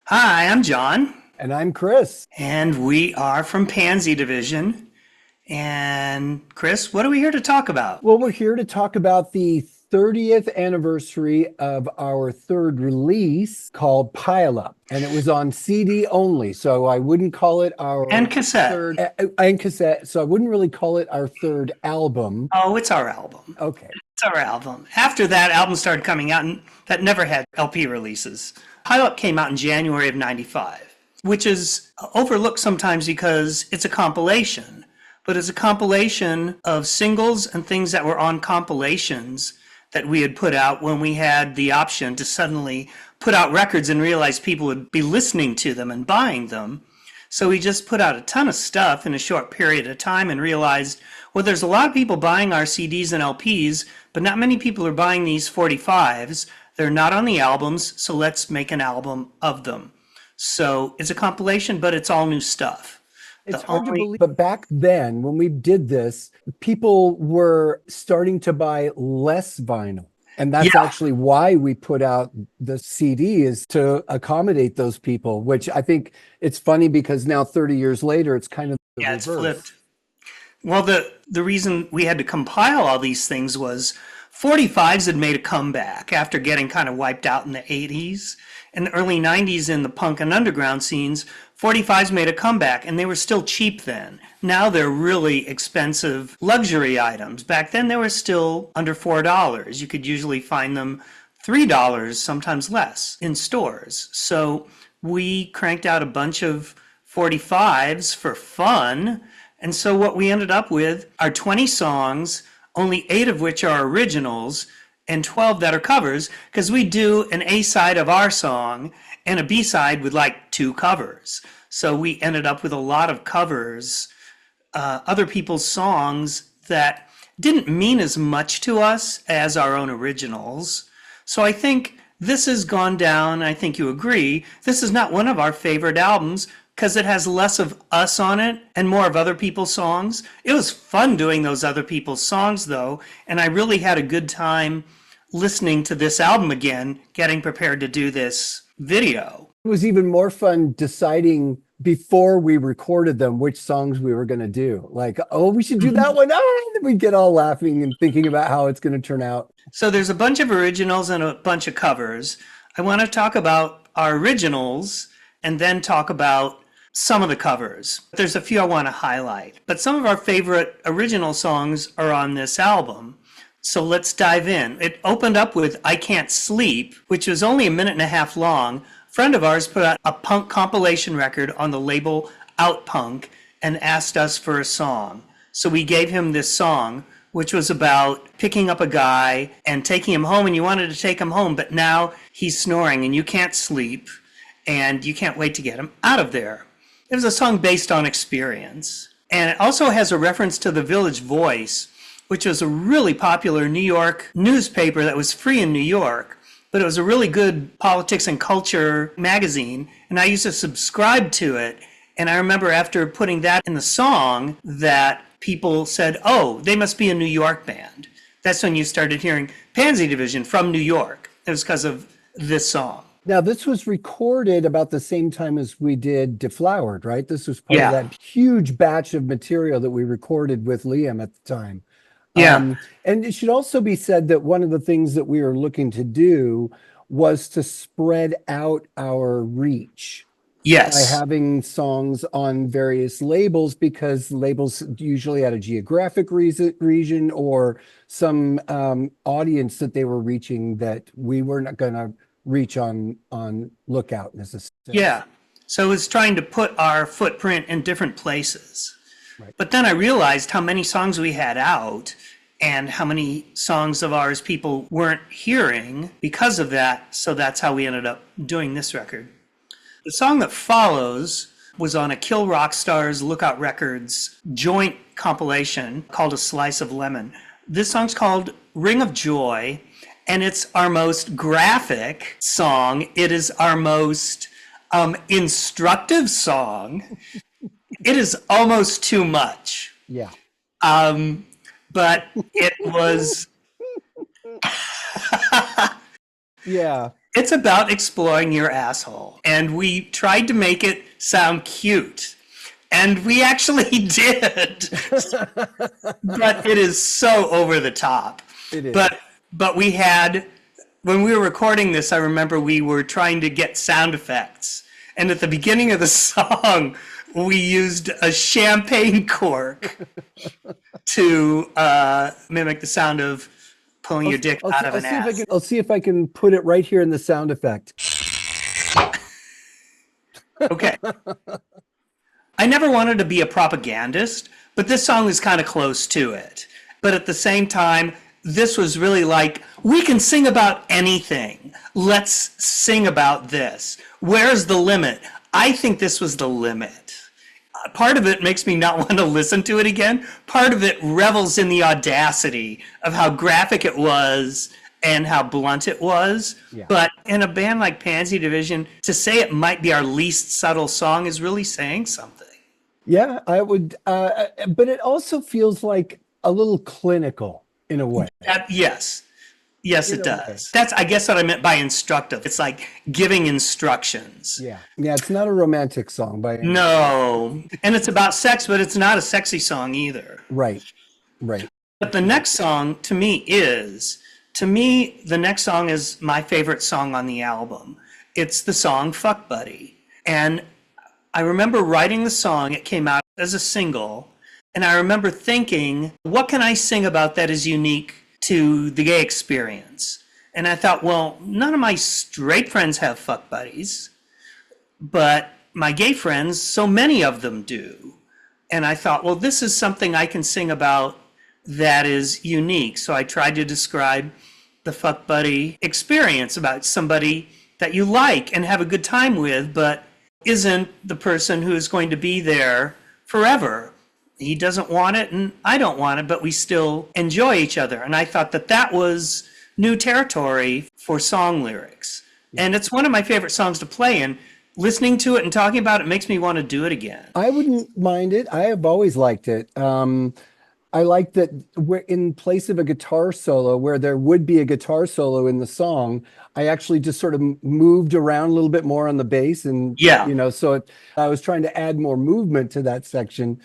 Hi, I'm Jon, And I'm Chris. and we are from Pansy Division. And Chris, what are we here to talk about? Well, we're here to talk about the 30th anniversary of our third release called Pile Up. And it was on CD only. So I wouldn't call it And our cassette. third and cassette. So I wouldn't really call it our third album. Oh, it's our album. Okay. It's our album. After that, albums started coming out, and that never had LP releases. Pile Up came out in January of 95, which is overlooked sometimes because it's a compilation. But it's a compilation of singles and things that were on compilations that we had put out when we had the option to suddenly put out records and realize people would be listening to them and buying them. So we just put out a ton of stuff in a short period of time and realized, well, there's a lot of people buying our CDs and LPs, but not many people are buying these 45s. They're not on the albums, so let's make an album of them. So it's a compilation, but it's all new stuff. It's The hard to only believe, but back then when we did this, people were starting to buy less vinyl. And that's Yeah, actually why we put out the CD is to accommodate those people, which I think it's funny because now 30 years later, it's kind of the yeah, it's reverse. flipped. Well, the reason we had to compile all these things was 45s had made a comeback after getting kind of wiped out in the 80s and the early 90s in the punk and underground scenes. 45s made a comeback and they were still cheap then. Now they're really expensive luxury items. Back then they were still under $4. You could usually find them $3, sometimes less, in stores. So we cranked out a bunch of 45s for fun. And so what we ended up with are 20 songs, only 8 of which are originals and 12 that are covers, because we do an A side of our song and a B side with like 2 covers. So we ended up with a lot of covers, other people's songs that didn't mean as much to us as our own originals. So I think this has gone down. I think you agree. This is not one of our favorite albums because it has less of us on it and more of other people's songs. It was fun doing those other people's songs, though, and I really had a good time listening to this album again, getting prepared to do this video. It was even more fun deciding before we recorded them which songs we were going to do. Like, oh, we should do that one. Ah, and then we'd get all laughing and thinking about how it's going to turn out. So there's a bunch of originals and a bunch of covers. I want to talk about our originals and then talk about some of the covers. There's a few I want to highlight, but some of our favorite original songs are on this album. So let's dive in. It opened up with I Can't Sleep, which was only a minute and a half long. A friend of ours put out a punk compilation record on the label Out Punk and asked us for a song. So we gave him this song, which was about picking up a guy and taking him home, and you wanted to take him home, but now he's snoring and you can't sleep and you can't wait to get him out of there. It was a song based on experience. And it also has a reference to the Village Voice, which was a really popular New York newspaper that was free in New York, but it was a really good politics and culture magazine. And I used to subscribe to it. And I remember after putting that in the song that people said, oh, they must be a New York band. That's when you started hearing Pansy Division from New York. It was because of this song. Now, this was recorded about the same time as we did Deflowered, right? This was part of Yeah. that huge batch of material that we recorded with Liam at the time. Yeah. And it should also be said that one of the things that we were looking to do was to spread out our reach by Yes. having songs on various labels because labels usually had a geographic region or some audience that they were reaching that we were not going to reach on Lookout necessarily. Yeah. So it was trying to put our footprint in different places. Right. But then I realized how many songs we had out and how many songs of ours people weren't hearing because of that. So that's how we ended up doing this record. The song that follows was on a Kill Rock Stars Lookout Records joint compilation called A Slice of Lemon. This song's called Ring of Joy, and it's our most graphic song. It is our most instructive song. It is almost too much. Yeah. But it was Yeah. It's about exploring your asshole. And we tried to make it sound cute. And we actually did. But it is so over the top. It is. But we had, when we were recording this, I remember we were trying to get sound effects. And at the beginning of the song, we used a champagne cork to mimic the sound of pulling your dick out of an ass. I'll see if I can put it right here in the sound effect. Okay. I never wanted to be a propagandist, but this song is kind of close to it. But at the same time, this was really like, we can sing about anything. Let's sing about this. Where's the limit? I think this was the limit. Part of it makes me not want to listen to it again. Part of it revels in the audacity of how graphic it was and how blunt it was. Yeah. But in a band like Pansy Division, to say it might be our least subtle song is really saying something. Yeah, I would. But it also feels like a little clinical in a way. Yes. Yes, it does. That's, I guess, what I meant by instructive. It's like giving instructions. Yeah. Yeah, it's not a romantic song by any No. And it's about sex, but it's not a sexy song either. Right. Right. But the next song, to me, the next song is my favorite song on the album. It's the song Fuck Buddy. And I remember writing the song. It came out as a single. And I remember thinking, what can I sing about that is unique to the gay experience? And I thought, well, none of my straight friends have fuck buddies, but my gay friends, so many of them do. And I thought, well, this is something I can sing about that is unique. So I tried to describe the fuck buddy experience, about somebody that you like and have a good time with, but isn't the person who is going to be there forever. He doesn't want it and I don't want it, but we still enjoy each other. And I thought that that was new territory for song lyrics. And it's one of my favorite songs to play, and listening to it and talking about it makes me want to do it again. I wouldn't mind it. I have always liked it. I like that we're in place of a guitar solo, where there would be a guitar solo in the song, I actually just sort of moved around a little bit more on the bass. And, so I was trying to add more movement to that section.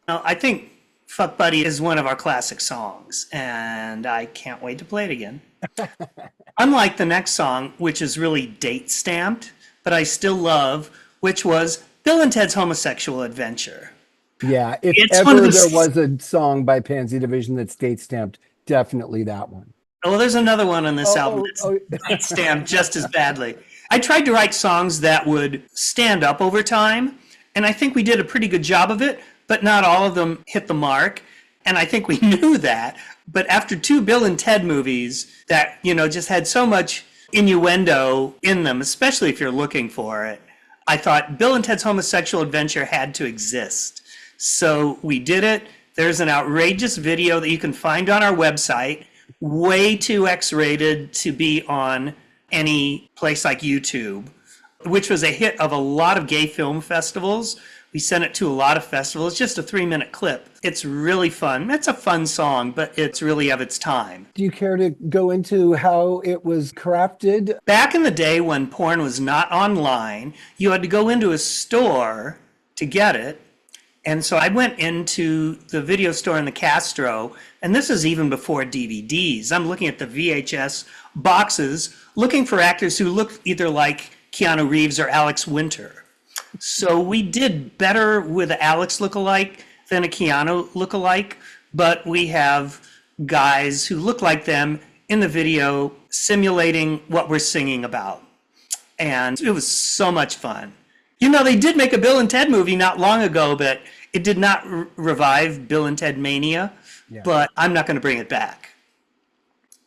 I think Fuck Buddy is one of our classic songs, and I can't wait to play it again. Unlike the next song, which is really date stamped, but I still love, which was Bill and Ted's Homosexual Adventure. Yeah, if ever there was a song by Pansy Division that's date stamped, definitely that one. Oh, there's another one on this album that's date stamped just as badly. I tried to write songs that would stand up over time, and I think we did a pretty good job of it, but not all of them hit the mark. And I think we knew that. But after 2 Bill and Ted movies that, just had so much innuendo in them, especially if you're looking for it, I thought Bill and Ted's Homosexual Adventure had to exist. So we did it. There's an outrageous video that you can find on our website, way too X-rated to be on any place like YouTube, which was a hit of a lot of gay film festivals. We sent it to a lot of festivals. It's just a 3-minute clip. It's really fun. It's a fun song, but it's really of its time. Do you care to go into how it was crafted? Back in the day when porn was not online, you had to go into a store to get it. And so I went into the video store in the Castro, and this is even before DVDs. I'm looking at the VHS boxes, looking for actors who look either like Keanu Reeves or Alex Winter. So we did better with an Alex lookalike than a Keanu lookalike, but we have guys who look like them in the video simulating what we're singing about. And it was so much fun. They did make a Bill and Ted movie not long ago, but it did not revive Bill and Ted Mania, but I'm not going to bring it back.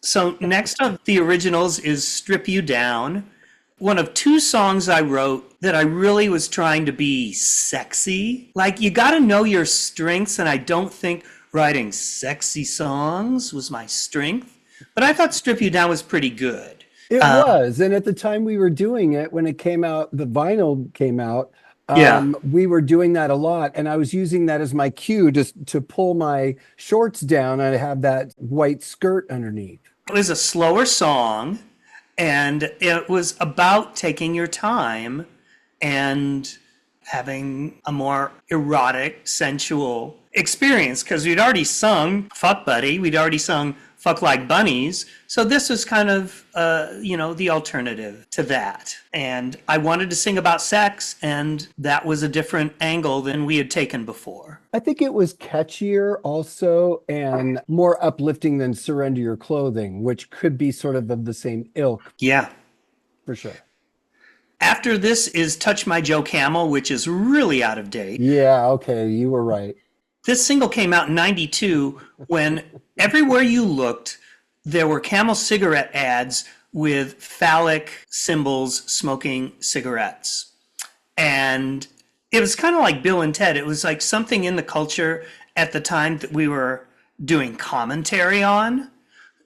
So next of the originals is Strip You Down, one of 2 songs I wrote that I really was trying to be sexy. Like, you got to know your strengths, and I don't think writing sexy songs was my strength, but I thought Strip You Down was pretty good. It was, and at the time we were doing it, when it came out, the vinyl came out, we were doing that a lot, and I was using that as my cue to pull my shorts down and have that white skirt underneath. It was a slower song, And it was about taking your time and having a more erotic, sensual experience. Because we'd already sung Fuck Buddy, we'd already sung Fuck Like Bunnies. So this was kind of, the alternative to that. And I wanted to sing about sex, and that was a different angle than we had taken before. I think it was catchier also and more uplifting than Surrender Your Clothing, which could be sort of the same ilk. Yeah. For sure. After this is Touch My Joe Camel, which is really out of date. Yeah, okay, you were right. This single came out in 92 when everywhere you looked, there were Camel cigarette ads with phallic symbols smoking cigarettes. And it was kind of like Bill and Ted. It was like something in the culture at the time that we were doing commentary on.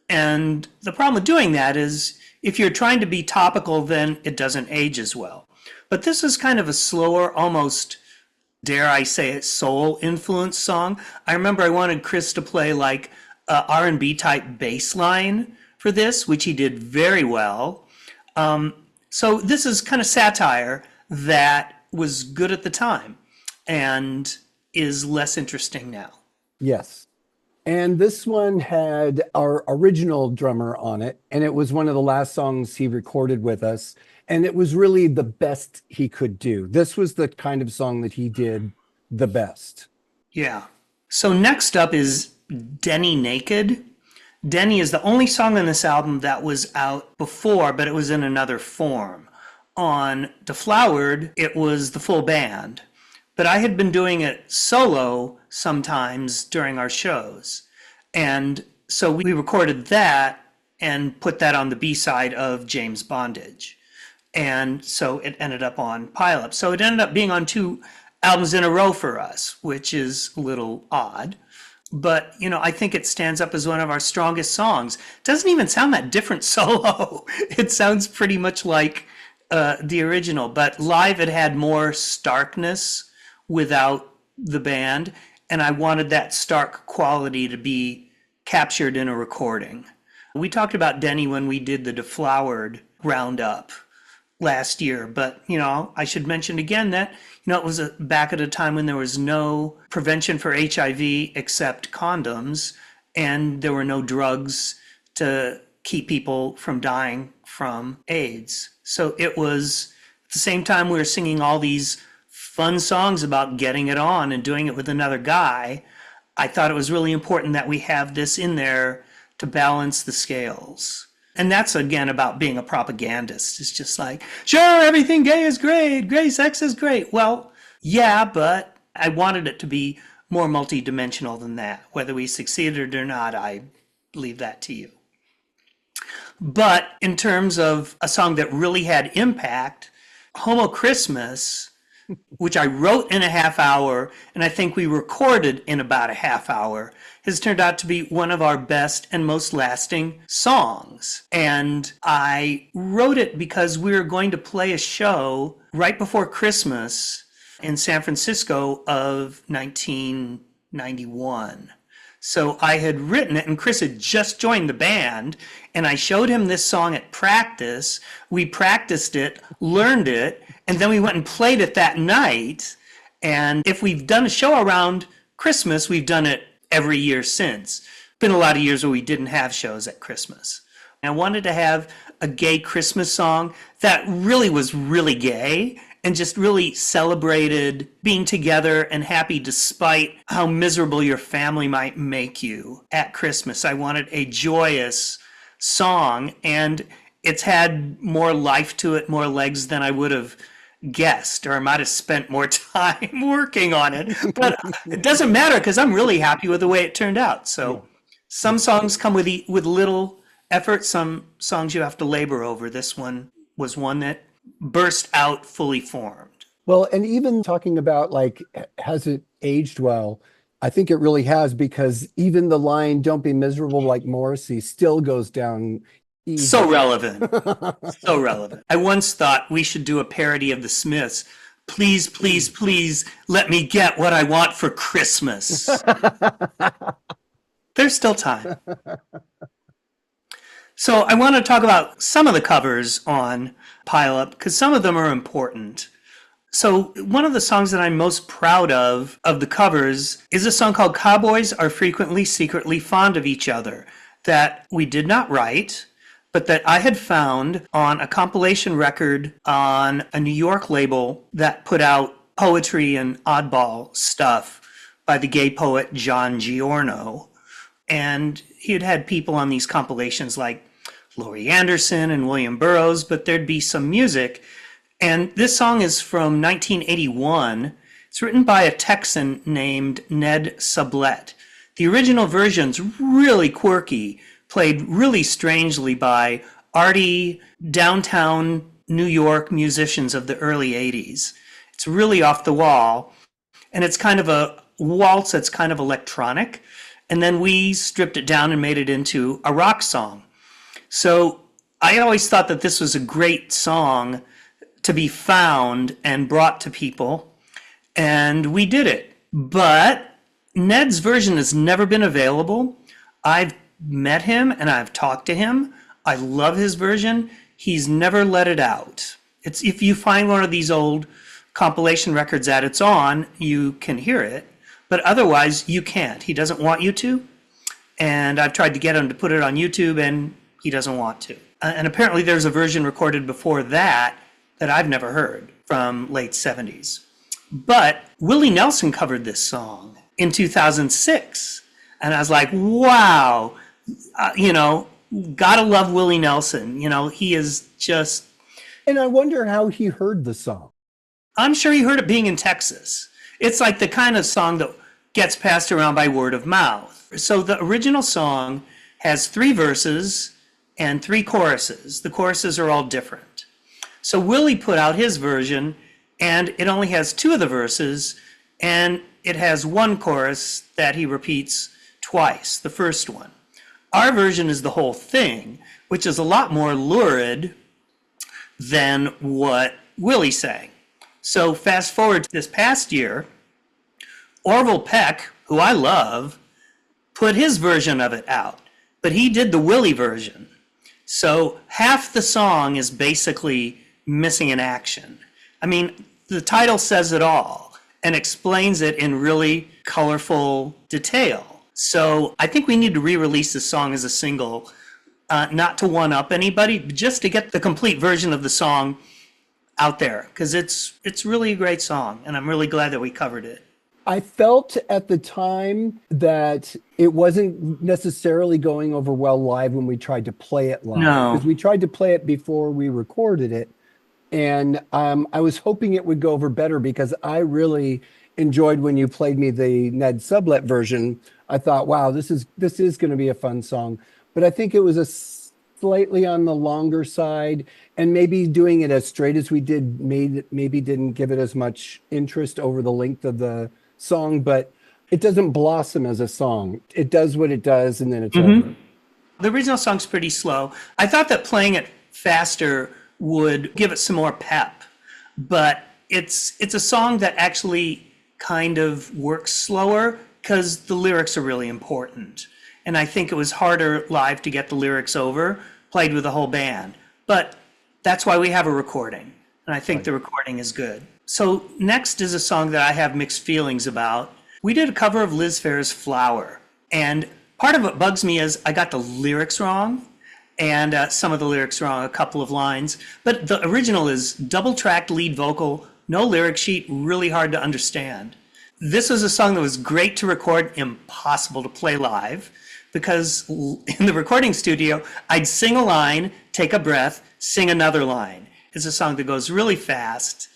And the problem with doing that is if you're trying to be topical, then it doesn't age as well. But this is kind of a slower, almost, dare I say it, soul influenced song. I remember I wanted Chris to play like a R&B type bass line for this, which he did very well. So this is kind of satire that was good at the time and is less interesting now. Yes. And this one had our original drummer on it, and it was one of the last songs he recorded with us, and it was really the best he could do. This was the kind of song that he did the best. Yeah. So next up is Denny Naked. Denny is the only song on this album that was out before, but it was in another form. On Deflowered, it was the full band. But I had been doing it solo sometimes during our shows. And so we recorded that and put that on the B-side of James Bondage. And so it ended up on Pile Up. So it ended up being on 2 albums in a row for us, which is a little odd. But, I think it stands up as one of our strongest songs. It doesn't even sound that different solo. It sounds pretty much like the original. But live it had more starkness without the band, and I wanted that stark quality to be captured in a recording. We talked about Denny when we did the Deflowered roundup last year, but I should mention again that it was back at a time when there was no prevention for HIV except condoms, and there were no drugs to keep people from dying from AIDS. So it was at the same time we were singing all these fun songs about getting it on and doing it with another guy. I thought it was really important that we have this in there to balance the scales. And that's, again, about being a propagandist. It's just like, sure, everything gay is great. Gay sex is great. Well, yeah, but I wanted it to be more multidimensional than that. Whether we succeeded or not, I leave that to you. But in terms of a song that really had impact, Homo Christmas, which I wrote in a half hour, and I think we recorded in about a half hour, has turned out to be one of our best and most lasting songs. And I wrote it because we were going to play a show right before Christmas in San Francisco of 1991. So I had written it, and Chris had just joined the band, and I showed him this song at practice. We practiced it, learned it, and then we went and played it that night. And if we've done a show around Christmas, we've done it every year since. Been a lot of years where we didn't have shows at Christmas. And I wanted to have a gay Christmas song that really was really gay and just really celebrated being together and happy despite how miserable your family might make you at Christmas. I wanted a joyous song, and it's had more life to it, more legs than I would have guessed, or I might have spent more time working on it. But it doesn't matter because I'm really happy with the way it turned out. So some songs come with little effort, some songs you have to labor over. This one was one that burst out fully formed. Well, and even talking about has it aged well? I think it really has, because even the line "Don't be miserable like Morrissey" still goes down easy. So relevant. So relevant. I once thought we should do a parody of the Smiths. Please, please, please let me get what I want for Christmas. There's still time. So I want to talk about some of the covers on Pile Up because some of them are important. So one of the songs that I'm most proud of the covers is a song called Cowboys Are Frequently Secretly Fond of Each Other that we did not write, but that I had found on a compilation record on a New York label that put out poetry and oddball stuff by the gay poet John Giorno. And he had had people on these compilations like Laurie Anderson and William Burroughs, but there'd be some music. And this song is from 1981. It's written by a Texan named Ned Sublette. The original version's really quirky, played really strangely by arty downtown New York musicians of the early 80s. It's really off the wall, and it's kind of a waltz that's kind of electronic. And then we stripped it down and made it into a rock song. So I always thought that this was a great song to be found and brought to people, and we did it. But Ned's version has never been available. I've met him and I've talked to him. I love his version. He's never let it out. It's if you find one of these old compilation records that it's on, you can hear it, but otherwise you can't. He doesn't want you to, and I've tried to get him to put it on YouTube, and he doesn't want to. And apparently there's a version recorded before that I've never heard from late 70s. But Willie Nelson covered this song in 2006. And I was like, wow, gotta love Willie Nelson. He is just... And I wonder how he heard the song. I'm sure he heard it being in Texas. It's like the kind of song that gets passed around by word of mouth. So the original song has 3 verses and 3 choruses. The choruses are all different. So Willie put out his version, and it only has 2 of the verses, and it has 1 chorus that he repeats twice, the first one. Our version is the whole thing, which is a lot more lurid than what Willie sang. So fast forward to this past year, Orville Peck, who I love, put his version of it out, but he did the Willie version. So half the song is basically missing in action. I mean, the title says it all and explains it in really colorful detail. So I think we need to re-release this song as a single, not to one-up anybody, but just to get the complete version of the song out there, because it's really a great song, and I'm really glad that we covered it. I felt at the time that it wasn't necessarily going over well live when we tried to play it live. No. Because we tried to play it before we recorded it. And I was hoping it would go over better because I really enjoyed when you played me the Ned Sublette version. I thought, wow, this is going to be a fun song. But I think it was a slightly on the longer side, and maybe doing it as straight as we did maybe didn't give it as much interest over the length of the song, but it doesn't blossom as a song. It does what it does, and then it's over. The original song's pretty slow. I thought that playing it faster would give it some more pep, but it's a song that actually kind of works slower because the lyrics are really important. And I think it was harder live to get the lyrics over, played with the whole band. But that's why we have a recording, and I think the recording is good. So next is a song that I have mixed feelings about. We did a cover of Liz Phair's Flower, and part of what bugs me is I got the lyrics wrong, and some of the lyrics wrong, a couple of lines. But the original is double-tracked lead vocal, no lyric sheet, really hard to understand. This was a song that was great to record, impossible to play live, because in the recording studio, I'd sing a line, take a breath, sing another line. It's a song that goes really fast,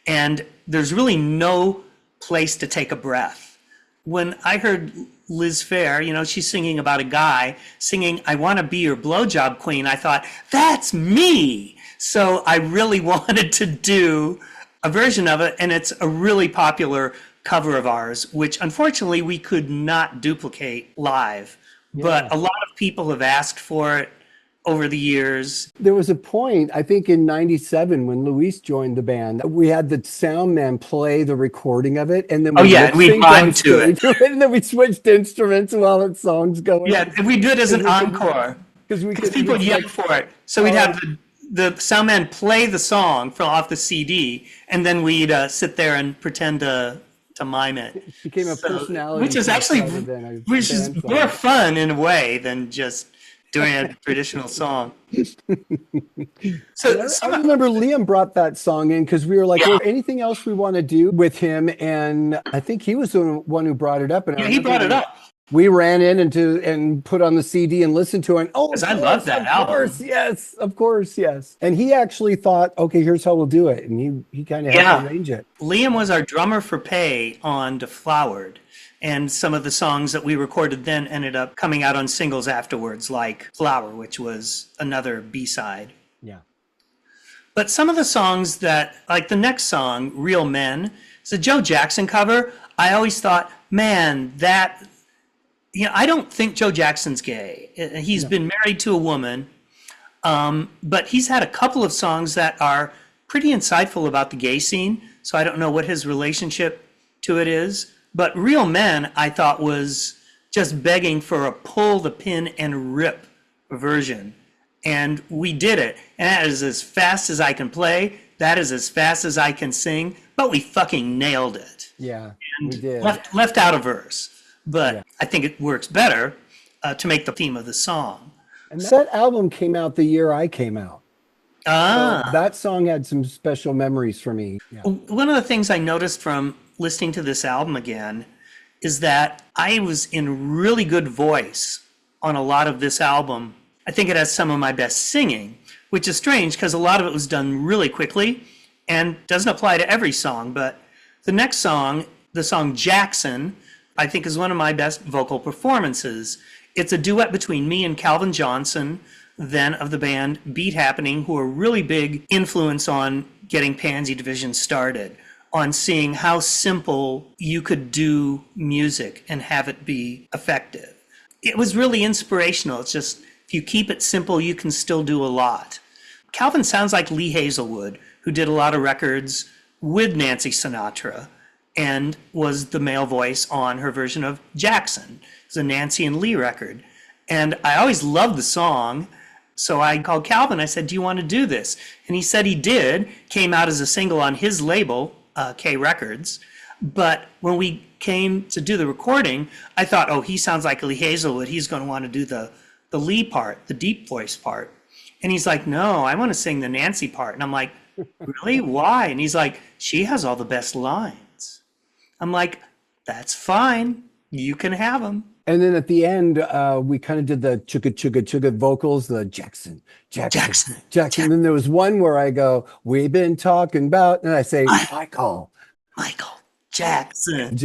and there's really no place to take a breath. When I heard Liz Phair, she's singing about a guy singing, "I want to be your blowjob queen," I thought, that's me. So I really wanted to do a version of it, and it's a really popular cover of ours, which unfortunately we could not duplicate live. Yeah. But a lot of people have asked for it over the years. There was a point, I think in 97, when Luis joined the band, we had the sound man play the recording of it, and then we mime to it. And then we switched instruments while the song's going. Yeah, we do it as an encore. because because people would yell for it. So we'd have the sound man play the song from off the CD, and then we'd sit there and pretend to mime it. became a So, personality which is test actually rather than a which is band more song. fun in a way than just doing a traditional song. So, I remember Liam brought that song in because we were like, well, anything else we want to do with him? And I think he was the one who brought it up. And I yeah, he brought it up we ran in and put on the CD and listened to it. And, oh, because I love that of course, album. yes, of course, yes. And he actually thought, okay, here's how we'll do it. And he kind of helped arrange it. Liam was our drummer for pay on Deflowered. And some of the songs that we recorded then ended up coming out on singles afterwards, like Flower, which was another B-side. Yeah. But some of the songs that, like the next song, Real Men, it's a Joe Jackson cover. I always thought, man, that, I don't think Joe Jackson's gay. He's been married to a woman, but he's had a couple of songs that are pretty insightful about the gay scene. So I don't know what his relationship to it is. But Real Men, I thought, was just begging for a pull the pin and rip version. And we did it. And that is as fast as I can play. That is as fast as I can sing. But we fucking nailed it. Yeah, and we did. Left out a verse. But Yeah. I think it works better to make the theme of the song. And that album came out the year I came out. So that song had some special memories for me. Yeah. One of the things I noticed from listening to this album again is that I was in really good voice on a lot of this album. I think it has some of my best singing, which is strange because a lot of it was done really quickly and doesn't apply to every song. But the next song, the song Jackson, I think is one of my best vocal performances. It's a duet between me and Calvin Johnson, then of the band Beat Happening, who are really big influence on getting Pansy Division started, on seeing how simple you could do music and have it be effective. It was really inspirational. It's just, if you keep it simple, you can still do a lot. Calvin sounds like Lee Hazelwood, who did a lot of records with Nancy Sinatra and was the male voice on her version of Jackson. It's a Nancy and Lee record. And I always loved the song. So I called Calvin. I said, do you want to do this? And he said he did. Came out as a single on his label, K Records. But when we came to do the recording, I thought, oh, he sounds like Lee Hazelwood. He's going to want to do the Lee part, the deep voice part. And he's like, no, I want to sing the Nancy part. And I'm like, really? Why? And he's like, she has all the best lines. I'm like, that's fine. You can have them. And then at the end, we kind of did the chugga chugga chugga vocals, the Jackson. Then there was one where I go, we've been talking about, and I say, Michael Jackson.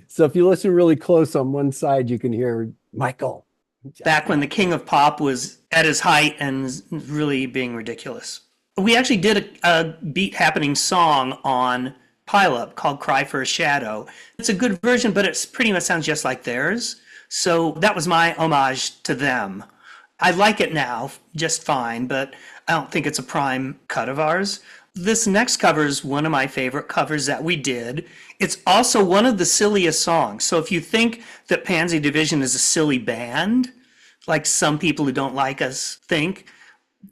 So if you listen really close on one side, you can hear Michael Jackson. Back when the king of pop was at his height and really being ridiculous. We actually did a Beat Happening song on Pile Up called Cry for a Shadow. It's a good version, but it pretty much sounds just like theirs. So that was my homage to them. I like it now just fine, but I don't think it's a prime cut of ours. This next cover is one of my favorite covers that we did. It's also one of the silliest songs. So if you think that Pansy Division is a silly band, like some people who don't like us think,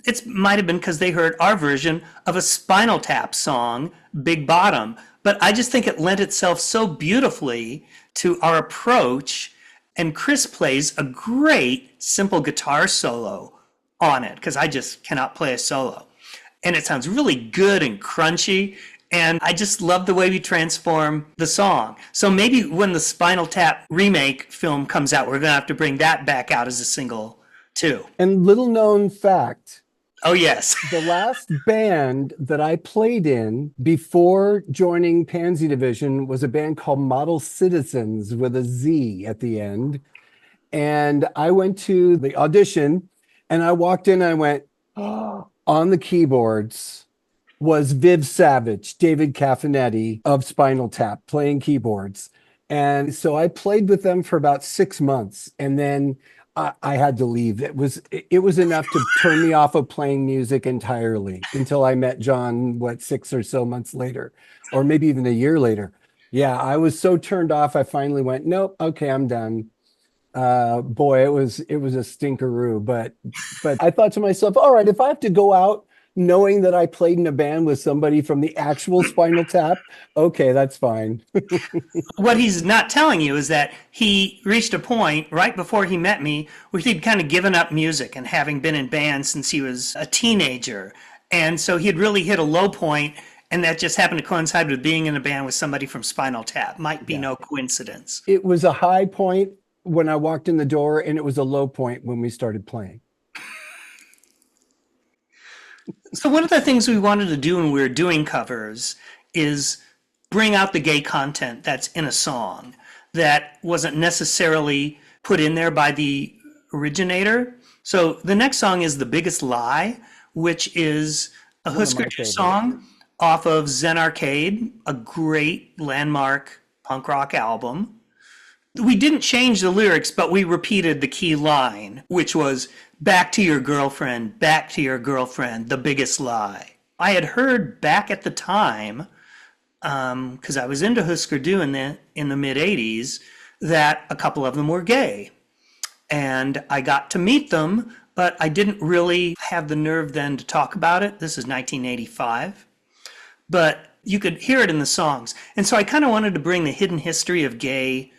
it might have been because they heard our version of a Spinal Tap song, Big Bottom. But I just think it lent itself so beautifully to our approach. And Chris plays a great simple guitar solo on it because I just cannot play a solo. And it sounds really good and crunchy. And I just love the way we transform the song. So maybe when the Spinal Tap remake film comes out, we're going to have to bring that back out as a single too. And little known fact. Oh, yes. The last band that I played in before joining Pansy Division was a band called Model Citizens with a Z at the end. And I went to the audition and I walked in and I went, oh, on the keyboards was Viv Savage, David Caffinetti of Spinal Tap playing keyboards. And so I played with them for about 6 months and then I had to leave. It was enough to turn me off of playing music entirely until I met Jon, 6 or so months later, or maybe even a year later. Yeah, I was so turned off. I finally went, nope, okay, I'm done. Boy, it was a stinkeroo, but I thought to myself, all right, if I have to go out knowing that I played in a band with somebody from the actual Spinal Tap, okay, that's fine. What he's not telling you is that he reached a point right before he met me where he'd kind of given up music and having been in bands since he was a teenager. And so he had really hit a low point, and that just happened to coincide with being in a band with somebody from Spinal Tap. Might be Yeah. no coincidence. It was a high point when I walked in the door, and it was a low point when we started playing. So one of the things we wanted to do when we were doing covers is bring out the gay content that's in a song that wasn't necessarily put in there by the originator. So the next song is The Biggest Lie, which is a One of Husker my Du favorites. song off of Zen Arcade, a great landmark punk rock album. We didn't change the lyrics, but we repeated the key line, which was back to your girlfriend, the biggest lie. I had heard back at the time, because I was into Husker Du in the mid 80s, that a couple of them were gay. And I got to meet them, but I didn't really have the nerve then to talk about it. This is 1985. But you could hear it in the songs. And so I kind of wanted to bring the hidden history of gay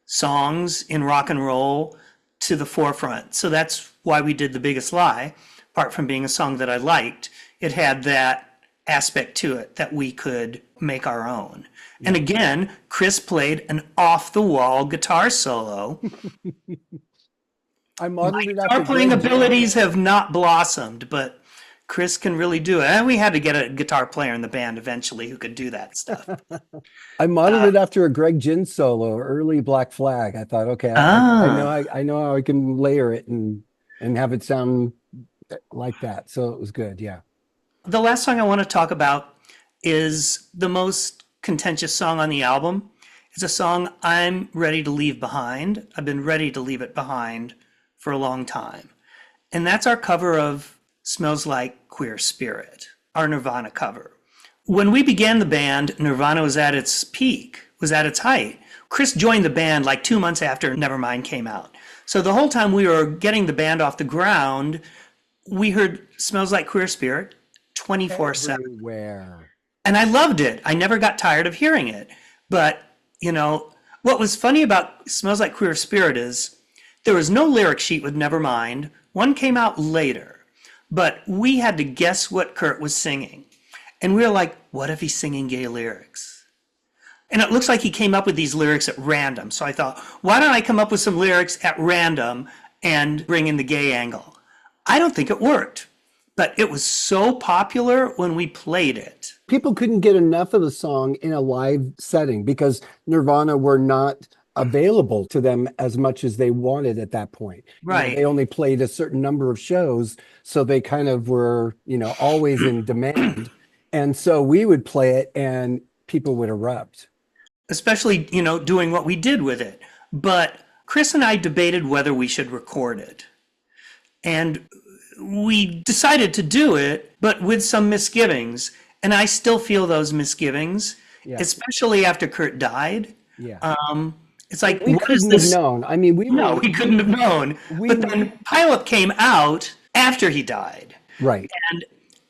songs in rock and roll to the forefront. So that's why we did The Biggest Lie. Apart from being a song that I liked, it had that aspect to it that we could make our own. And again, Chris played an off-the-wall guitar solo. I My modeled it guitar after playing Greg abilities have not blossomed, but Chris can really do it. And we had to get a guitar player in the band eventually who could do that stuff. I modeled it after a Greg Ginn solo, early Black Flag. I thought, okay, Ah. I know how I can layer it and have it sound like that. So it was good. Yeah. The last song I want to talk about is the most contentious song on the album. It's a song I'm ready to leave behind. I've been ready to leave it behind for a long time. And that's our cover of Smells Like Queer Spirit, our Nirvana cover. When we began the band, Nirvana was at its peak, was at its height. Chris joined the band like 2 months after Nevermind came out. So the whole time we were getting the band off the ground, we heard Smells Like Queer Spirit 24/7. Everywhere. And I loved it. I never got tired of hearing it. But, what was funny about Smells Like Queer Spirit is there was no lyric sheet with Nevermind. One came out later. But we had to guess what Kurt was singing. And we were like, what if he's singing gay lyrics? And it looks like he came up with these lyrics at random. So I thought, why don't I come up with some lyrics at random and bring in the gay angle? I don't think it worked. But it was so popular when we played it. People couldn't get enough of the song in a live setting because Nirvana were not available to them as much as they wanted at that point. Right. They only played a certain number of shows, so they kind of were, always in demand. And so we would play it and people would erupt. Especially, doing what we did with it. But Chris and I debated whether we should record it. And we decided to do it, but with some misgivings. And I still feel those misgivings, Yeah. especially after Kurt died. Yeah. It's like, We what is couldn't have this? known. I mean, No, we couldn't have known. But then Pilot came out after he died. right. And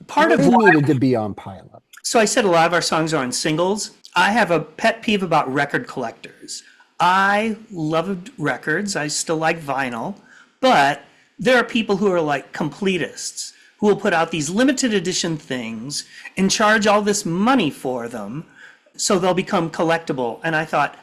part of We why, needed to be on Pilot. so I said a lot of our songs are on singles. I have a pet peeve about record collectors. I loved records. I still like vinyl. But there are people who are like completists who will put out these limited edition things and charge all this money for them so they'll become collectible. And I thought,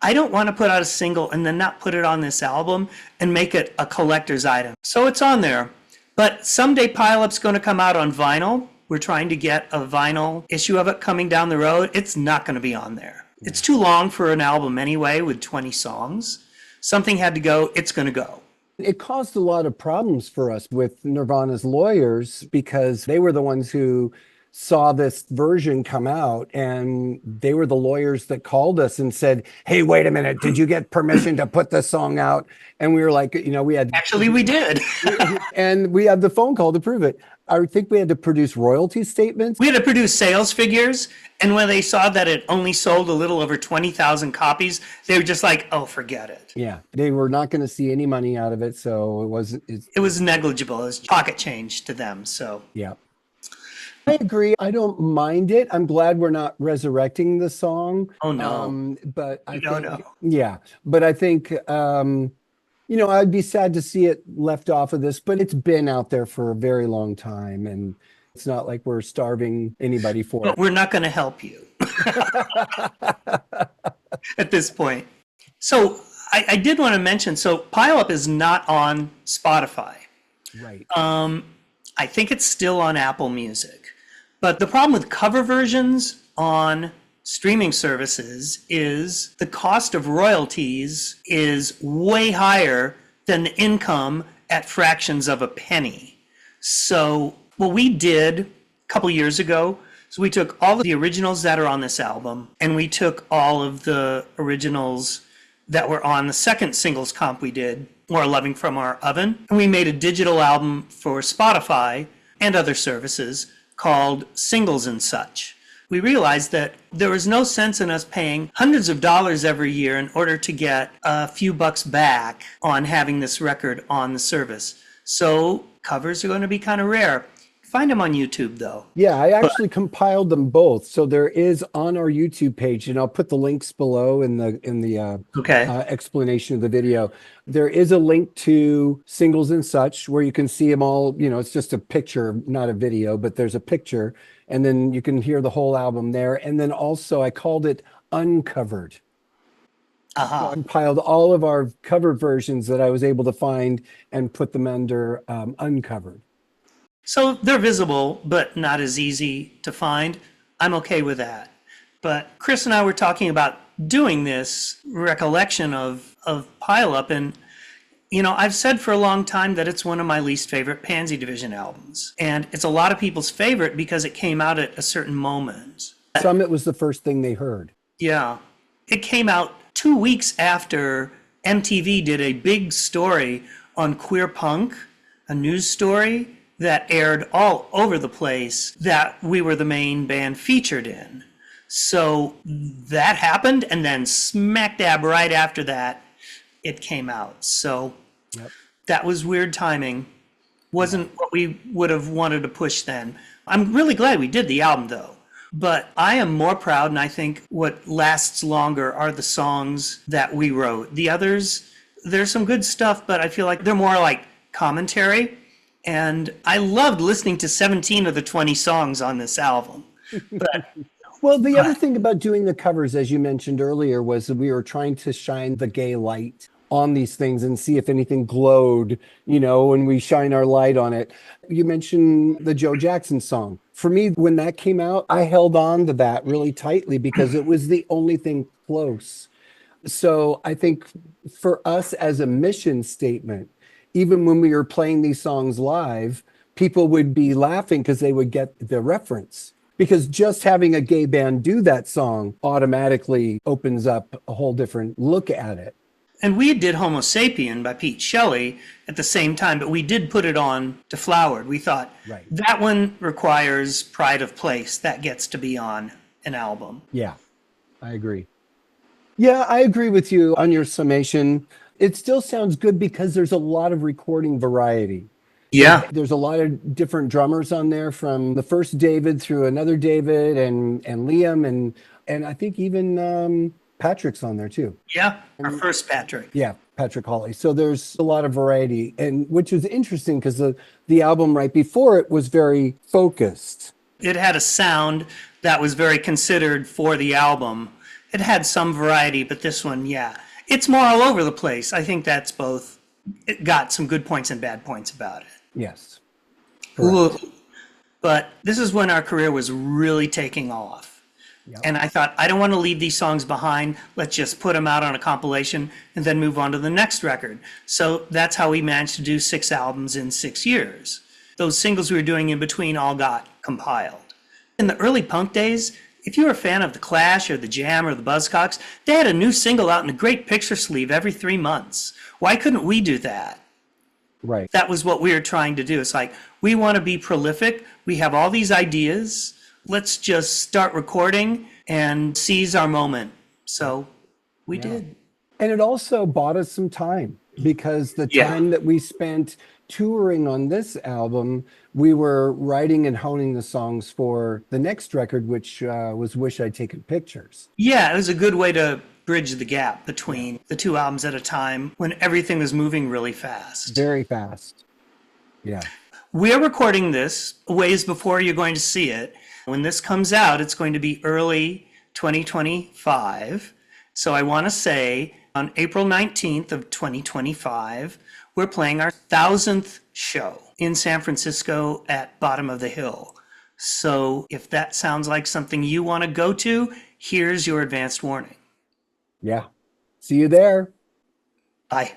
I don't want to put out a single and then not put it on this album and make it a collector's item. So it's on there. But someday Pile-Up's going to come out on vinyl. We're trying to get a vinyl issue of it coming down the road. It's not going to be on there. It's too long for an album anyway with 20 songs. Something had to go. It's going to go. It caused a lot of problems for us with Nirvana's lawyers because they were the ones who saw this version come out, and they were the lawyers that called us and said, "Hey, wait a minute, did you get permission to put this song out?" And we were like, we had Actually, we did. and we had the phone call to prove it. I think we had to produce royalty statements. We had to produce sales figures, and when they saw that it only sold a little over 20,000 copies, they were just like, "Oh, forget it." Yeah, they were not going to see any money out of it, so It was negligible. It was pocket change to them. So yeah. I agree. I don't mind it. I'm glad we're not resurrecting the song. Oh, no. But I No, think, no. yeah, but I think, I'd be sad to see it left off of this, but it's been out there for a very long time, and it's not like we're starving anybody for But it. we're not going to help you at this point. So I did want to mention, so Pile Up is not on Spotify. Right. I think it's still on Apple Music. But the problem with cover versions on streaming services is the cost of royalties is way higher than the income at fractions of a penny. So what we did a couple years ago, so we took all of the originals that are on this album, and we took all of the originals that were on the second singles comp we did, More Loving from Our Oven, and we made a digital album for Spotify and other services called Singles and Such. We realized that there was no sense in us paying hundreds of dollars every year in order to get a few bucks back on having this record on the service. So covers are going to be kind of rare. Find them on YouTube, though. Yeah, I actually compiled them both. So there is on our YouTube page, and I'll put the links below in the Okay. explanation of the video. There is a link to Singles and Such where you can see them all. It's just a picture, not a video, but there's a picture, and then you can hear the whole album there. And then also I called it Uncovered. Uh-huh. So I compiled all of our cover versions that I was able to find and put them under Uncovered. So they're visible, but not as easy to find. I'm okay with that. But Chris and I were talking about doing this recollection of Pile Up, and I've said for a long time that it's one of my least favorite Pansy Division albums. And it's a lot of people's favorite because it came out at a certain moment. It was the first thing they heard. Yeah. It came out 2 weeks after MTV did a big story on queer punk, a news story that aired all over the place that we were the main band featured in. So that happened, and then smack dab right after that, it came out. So That was weird timing. Wasn't what we would have wanted to push then. I'm really glad we did the album, though. But I am more proud, and I think what lasts longer are the songs that we wrote. The others, there's some good stuff, but I feel like they're more like commentary. And I loved listening to 17 of the 20 songs on this album. But well, the other thing about doing the covers, as you mentioned earlier, was that we were trying to shine the gay light on these things and see if anything glowed, when we shine our light on it. You mentioned the Joe Jackson song. For me, when that came out, I held on to that really tightly because it was the only thing close. So I think for us as a mission statement, even when we were playing these songs live, people would be laughing because they would get the reference. Because just having a gay band do that song automatically opens up a whole different look at it. And we did Homo Sapien by Pete Shelley at the same time, but we did put it on Deflowered. We thought that one requires pride of place. That gets to be on an album. Yeah, I agree. Yeah, I agree with you on your summation. It still sounds good because there's a lot of recording variety. Yeah. There's a lot of different drummers on there, from the first David through another David and Liam and I think even Patrick's on there too. Yeah, our first Patrick. Yeah, Patrick Hawley. So there's a lot of variety, and which is interesting because the album right before it was very focused. It had a sound that was very considered for the album. It had some variety, but this one, it's more all over the place. I think that's both. It got some good points and bad points about it. Yes. But this is when our career was really taking off. Yep. And I thought, I don't want to leave these songs behind. Let's just put them out on a compilation and then move on to the next record. So that's how we managed to do 6 albums in 6 years. Those singles we were doing in between all got compiled. In the early punk days, if you were a fan of The Clash or The Jam or The Buzzcocks, they had a new single out in a great picture sleeve every 3 months. Why couldn't we do that? Right. That was what we were trying to do. It's like, we want to be prolific. We have all these ideas. Let's just start recording and seize our moment. So we did. And it also bought us some time, because the time that we spent touring on this album, we were writing and honing the songs for the next record, which was Wish I'd Taken Pictures. Yeah, it was a good way to bridge the gap between the two albums at a time when everything was moving really fast. Very fast. Yeah. We're recording this a ways before you're going to see it. When this comes out, it's going to be early 2025. So I want to say on April 19th of 2025, we're playing our 1,000th show in San Francisco at Bottom of the Hill. So if that sounds like something you want to go to, here's your advanced warning. Yeah. See you there. Bye.